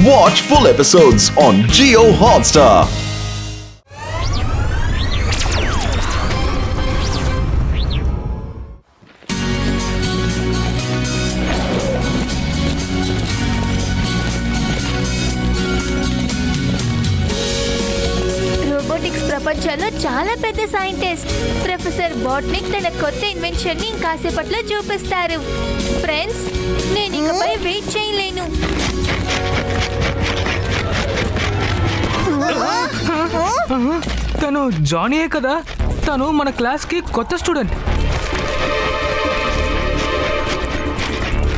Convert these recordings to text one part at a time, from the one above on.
Watch full episodes on Jio Hotstar. Robotics ప్రపంచంలో చాలా పెద్ద సైంటిస్ట్ ప్రొఫెసర్ బాట్నిక్ తన కొత్త ఇన్వెన్షన్ ని కాసేపట్లో చూపిస్తారు. ఫ్రెండ్స్, నేను ఇకపై వెయిట్ చేయలేను. తను జానీయే కదా. తను మన క్లాస్ కి కొత్త స్టూడెంట్.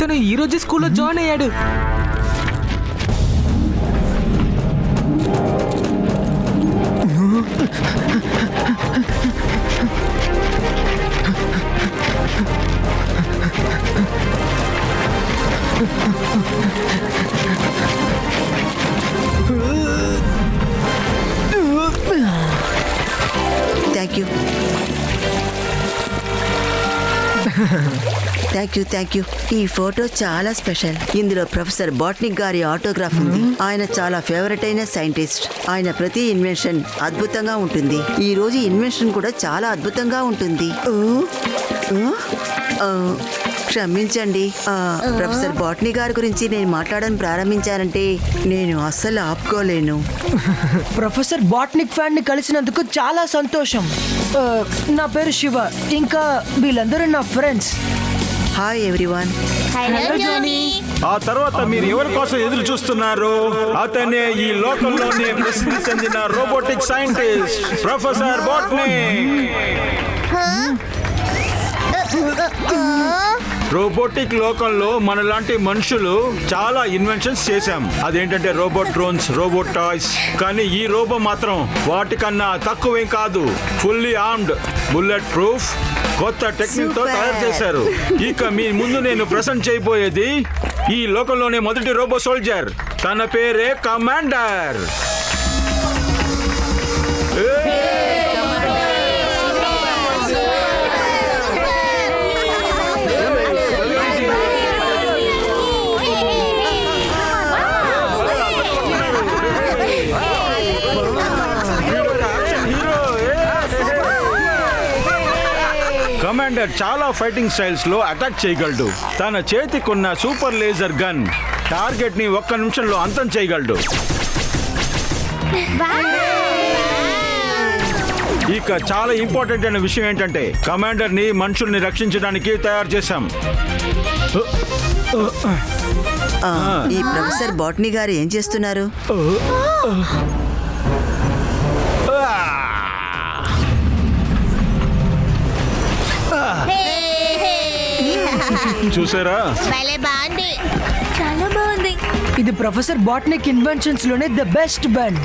తను ఈ రోజు స్కూల్లో జాయిన్ అయ్యాడు. Thank you. ఈ ఫోటో చాలా స్పెషల్. ఇందులో ప్రొఫెసర్ బాట్నిక్ గారి ఆటోగ్రాఫ్ ఉంది. ఆయన చాలా ఫేవరెట్ అయిన సైంటిస్ట్. ఆయన ప్రతి ఇన్వెన్షన్ అద్భుతంగా ఉంటుంది. ఈ రోజు ఇన్వెన్షన్ కూడా చాలా అద్భుతంగా ఉంటుంది. క్షమించండి, ప్రొఫెసర్ బాట్నీ గారి గురించి నేను మాట్లాడడం ప్రారంభించానంటే నేను అస్సలు ఆపుకోలేను. ప్రొఫెసర్ బాట్నిక్ ఫ్యాన్ ని కలిసినందుకు చాలా సంతోషం. నా పేరు శివ, ఇంకా వీళ్ళందరూ నా ఫ్రెండ్స్. Hi everyone. ఆ తర్వాత మీరు ఎవరి కోసం ఎదురు చూస్తున్నారు? అతనే ఈ లోకంలోనే ప్రసిద్ధి చెందిన రోబోటిక్ సైంటిస్ట్ ప్రొఫెసర్ బాట్నిక్. రోబోటిక్ లోకంలో మనలాంటి మనుషులు చాలా ఇన్వెన్షన్స్ చేశాం. అదేంటంటే రోబోట్ డ్రోన్స్, రోబోట్ టాయ్స్. కానీ ఈ రోబో మాత్రం వాటికన్నా తక్కువేం కాదు. ఫుల్లీ ఆర్మ్డ్, బుల్లెట్ ప్రూఫ్, కొత్త టెక్నిక్ తో తయారు చేశారు. ఇక మీ ముందు నేను ప్రెజెంట్ చేయబోయేది ఈ లోకంలోనే మొదటి రోబో సోల్జర్. తన పేరే కమాండర్. కమాండర్ చాలా ఫైటింగ్ స్టైల్స్ లో అటాక్ చేయగలడు. తన చేతికున్న సూపర్ లేజర్ గన్ టార్గెట్ ని 1 నిమిషంలో అంతం చేయగలడు. ఇక చాలా ఇంపార్టెంట్ అయిన విషయం ఏంటంటే కమాండర్ ని మనుషుల్ని రక్షించడానికి తయారు చేశాం. ఈ ప్రొఫెసర్ బాట్నీ గారు ఏం చేస్తున్నారు? చూసారా? చాలా బాగుంది. ఇది ప్రొఫెసర్ బాట్నిక్ ఇన్వెన్షన్స్ లోనే ద బెస్ట్ బెండ్.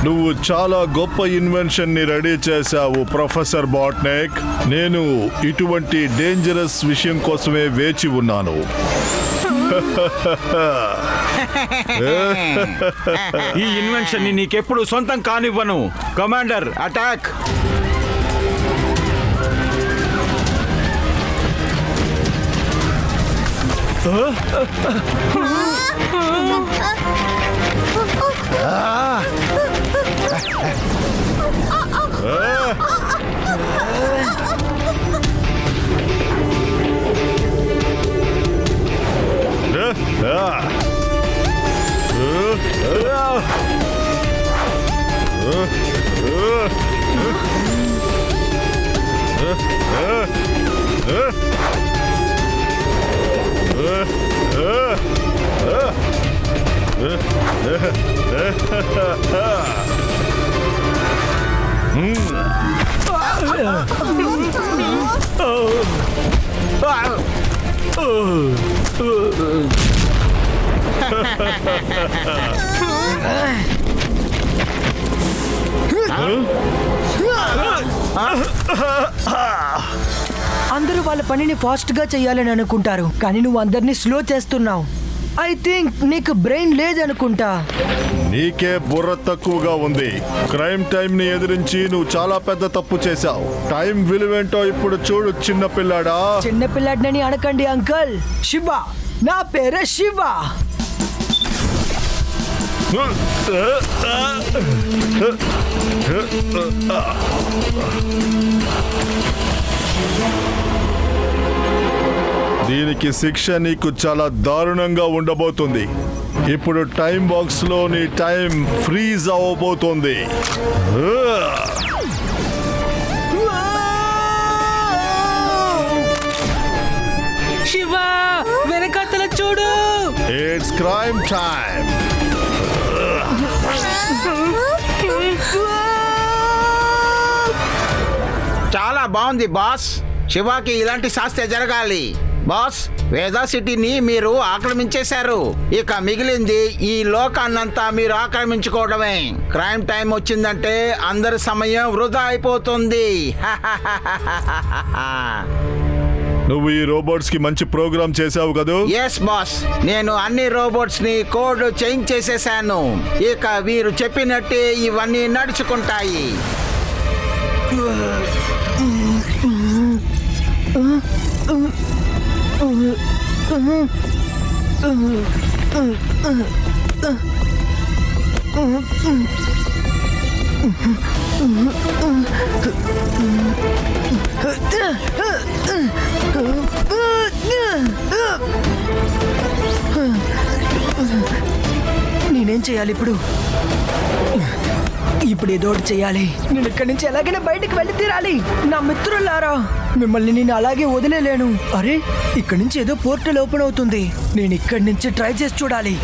నువ్వు చాలా గొప్ప ఇన్వెన్షన్ ని రెడీ చేశావు ప్రొఫెసర్ బాట్నిక్. నేను ఇటువంటి డేంజరస్ విషయం కోసమే వేచి ఉన్నాను. ఈ ఇన్వెన్షన్ ని నీకెప్పుడు సొంతం కానివ్వను. Commander, attack! అందరూ వాళ్ళ పనిని ఫాస్ట్ గా చేయాలని అనుకుంటారు, కానీ నువ్వు అందరినీ స్లో చేస్తున్నావు. ఐ థింక్ నీకు బ్రెయిన్ లేదనుకుంటా. నీకే బుర్ర తక్కువగా ఉంది. క్రైమ్ టైం ని ఎదిరించి నువ్వు చాలా పెద్ద తప్పు చేశావు. టైం విలువేంటో ఇప్పుడు చూడు చిన్న పిల్లాడా. చిన్న పిల్లాడినని అనకండి అంకల్. శివ, నా పేరే శివ. దీనికి శిక్ష నీకు చాలా దారుణంగా ఉండబోతుంది. ఇప్పుడు టైం బాక్స్ లో నీ టైం ఫ్రీజ్ అవ్వబోతుంది. శివ వెనకాతల చూడు. It's crime time. చాలా బాగుంది బాస్. శివాకి ఇలాంటి శాస్త్ర జరగాలి. బాస్, వేదా సిటీని మీరు ఆక్రమించేశారు. ఇక మిగిలింది ఈ లోకాన్నంతా మీరు ఆక్రమించుకోవడమే. క్రైమ్ టైం వచ్చిందంటే అందరి సమయం వృధా అయిపోతుంది. నువ్వు ఈ రోబోట్స్ కి మంచి ప్రోగ్రామ్ చేసావు కదూ? ఎస్ బాస్, నేను అన్ని రోబోట్స్ ని కోడ్ చేంజ్ చేసేసాను. ఇక వీరు చెప్పినట్టే ఇవన్నీ నడుచుకుంటాయి. నేనేం చేయాలి ఇప్పుడు? ఇప్పుడు ఏదో ఒకటి చేయాలి. నేను ఇక్కడి నుంచి ఎలాగైనా బయటకు వెళ్ళి తీరాలి. నా మిత్రులారా, మిమ్మల్ని నేను అలాగే వదిలేలేను. అరే, ఇక్కడి నుంచి ఏదో పోర్టల్ ఓపెన్ అవుతుంది. నేను ఇక్కడి నుంచి ట్రై చేసి చూడాలి.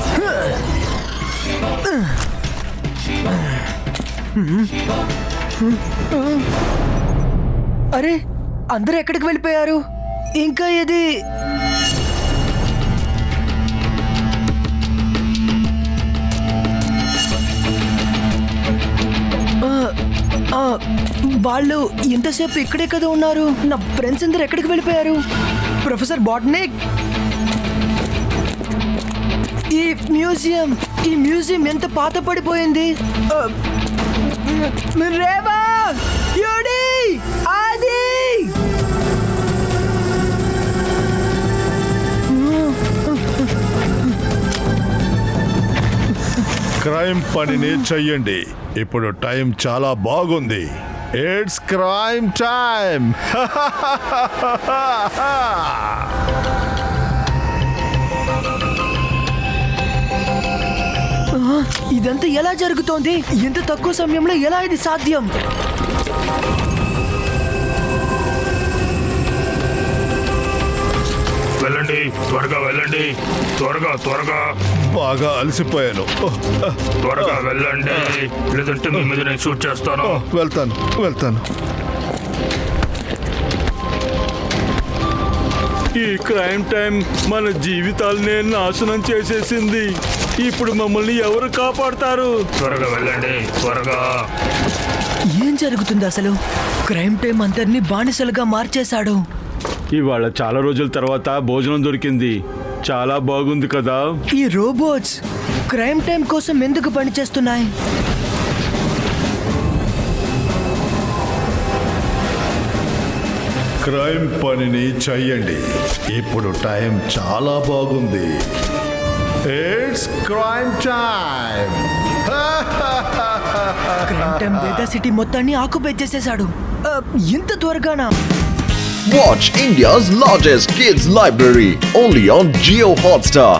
అరే, అందరూ ఎక్కడికి వెళ్ళిపోయారు? ఇంకా ఇది వాళ్ళు ఎంతసేపు ఇక్కడే కదా ఉన్నారు. నా ఫ్రెండ్స్ అందరు ఎక్కడికి వెళ్ళిపోయారు? ప్రొఫెసర్ బాట్నిక్, ఈ మ్యూజియం ఎంత పాత పడిపోయింది. రేవా, యూడి, ఆది. క్రైమ్ పనిని చెయ్యండి. ఇప్పుడు టైం చాలా బాగుంది. It's crime time. ఇదంతా ఎలా జరుగుతోంది? ఇంత తక్కువ సమయంలో ఎలా ఇది సాధ్యం? వెళ్ళండి, త్వరగా వెళ్ళండి, త్వరగా బాగా అలసిపోయాను. త్వరగా వెళ్ళండి, లేదంటే మీ మీద నేను షూట్ చేస్తాను. వెళ్తాను. ఈ క్రైమ్ టైం మన జీవితాలనే నాశనం చేసేసింది. ఇప్పుడు మమ్మల్ని ఎవరు కాపాడతారు? త్వరగా వెళ్ళండి, త్వరగా. ఏం జరుగుతుంది అసలు? క్రైమ్ టైం అందరినీ బానిసలుగా మార్చేశాడు. ఇవాళ చాలా రోజుల తర్వాత భోజనం దొరికింది. చాలా బాగుంది కదా. ఈ రోబోట్స్ క్రైమ్ టైం కోసం ఎందుకు పనిచేస్తున్నాయి? క్రైమ్ పనిని చెయ్యండి. ఇప్పుడు టైం చాలా బాగుంది. It's crime time. Crime time Veda city మొత్తాన్ని ఆక్యుపై చేసేశాడు. ఇంత త్వరగానా? Watch India's largest kids library only on Jio Hotstar.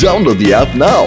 Download the app now.